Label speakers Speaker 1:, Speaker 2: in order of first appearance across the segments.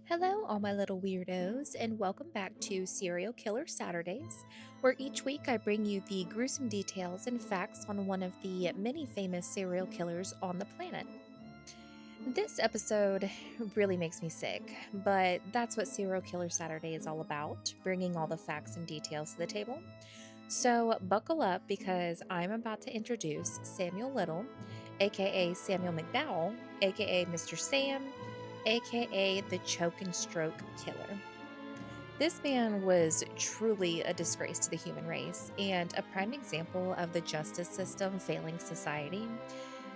Speaker 1: Hello, all my little weirdos, and welcome back to Serial Killer Saturdays, where each week I bring you the gruesome details and facts on one of the many famous serial killers on the planet. This episode really makes me sick, but that's what Serial Killer Saturday is all about, bringing all the facts and details to the table. So, buckle up because I'm about to introduce Samuel Little, aka Samuel McDowell, aka Mr. Sam, aka the Choke and Stroke Killer. This man was truly a disgrace to the human race and a prime example of the justice system failing society.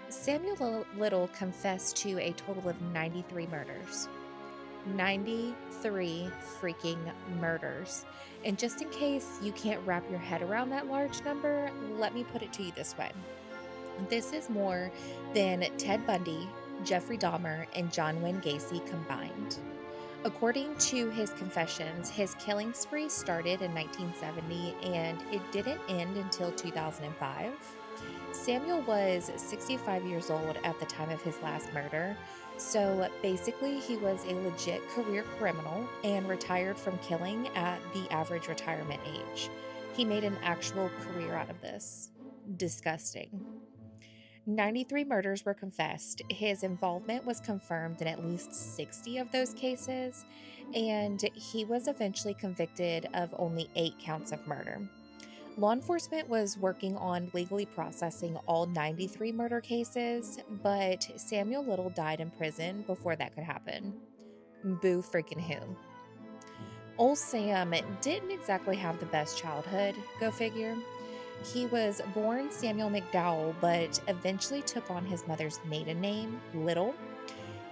Speaker 1: Samuel Little confessed to a total of 93 murders. 93 freaking murders. And just in case you can't wrap your head around that large number, let me put it to you this way. This is more than Ted Bundy, Jeffrey Dahmer, and John Wayne Gacy combined. According to his confessions, his killing spree started in 1970 and it didn't end until 2005. Samuel was 65 years old at the time of his last murder, so basically he was a legit career criminal and retired from killing at the average retirement age. He made an actual career out of this. Disgusting. 93 murders were confessed. His involvement was confirmed in at least 60 of those cases, and he was eventually convicted of only 8 counts of murder. Law enforcement was working on legally processing all 93 murder cases, but Samuel Little died in prison before that could happen. Boo freaking who. Old Sam didn't exactly have the best childhood, go figure. He was born Samuel McDowell, but eventually took on his mother's maiden name, Little.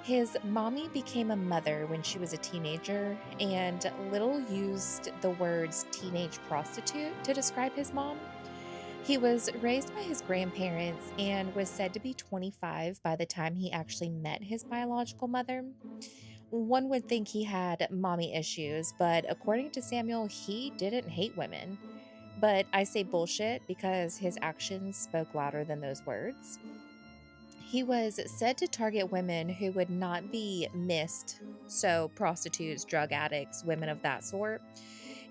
Speaker 1: His mommy became a mother when she was a teenager, and Little used the words teenage prostitute to describe his mom. He was raised by his grandparents and was said to be 25 by the time he actually met his biological mother. One would think he had mommy issues, but according to Samuel, he didn't hate women. But I say bullshit because his actions spoke louder than those words. He was said to target women who would not be missed, so prostitutes, drug addicts, women of that sort.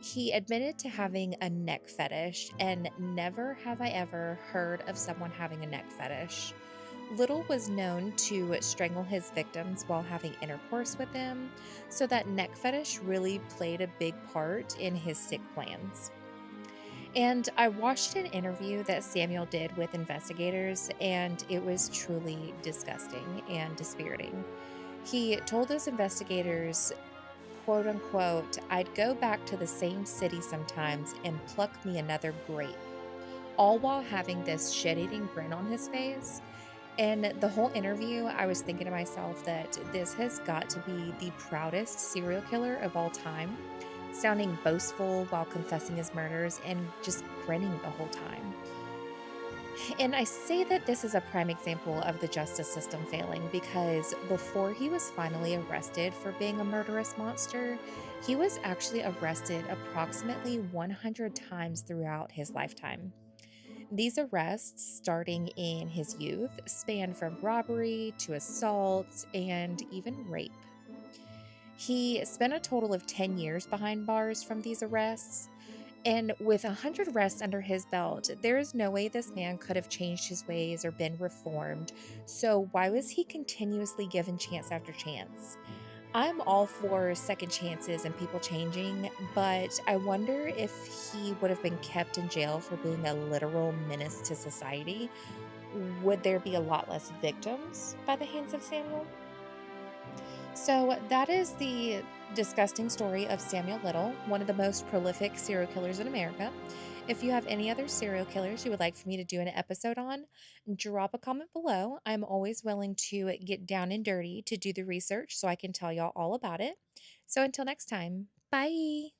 Speaker 1: He admitted to having a neck fetish, and never have I ever heard of someone having a neck fetish. Little was known to strangle his victims while having intercourse with them, so that neck fetish really played a big part in his sick plans. And I watched an interview that Samuel did with investigators, and it was truly disgusting and dispiriting. He told those investigators, quote unquote, I'd go back to the same city sometimes and pluck me another grape, all while having this shit eating grin on his face. And the whole interview, I was thinking to myself that this has got to be the proudest serial killer of all time, sounding boastful while confessing his murders and just grinning the whole time. And I say that this is a prime example of the justice system failing because before he was finally arrested for being a murderous monster, he was actually arrested approximately 100 times throughout his lifetime. These arrests, starting in his youth, spanned from robbery to assault and even rape. He spent a total of 10 years behind bars from these arrests. And with 100 arrests under his belt, there is no way this man could have changed his ways or been reformed. So, why was he continuously given chance after chance? I'm all for second chances and people changing, but I wonder if he would have been kept in jail for being a literal menace to society. Would there be a lot less victims by the hands of Samuel? So, that is the disgusting story of Samuel Little, one of the most prolific serial killers in America. If you have any other serial killers you would like for me to do an episode on, drop a comment below. I'm always willing to get down and dirty to do the research so I can tell y'all all about it. So, until next time, bye.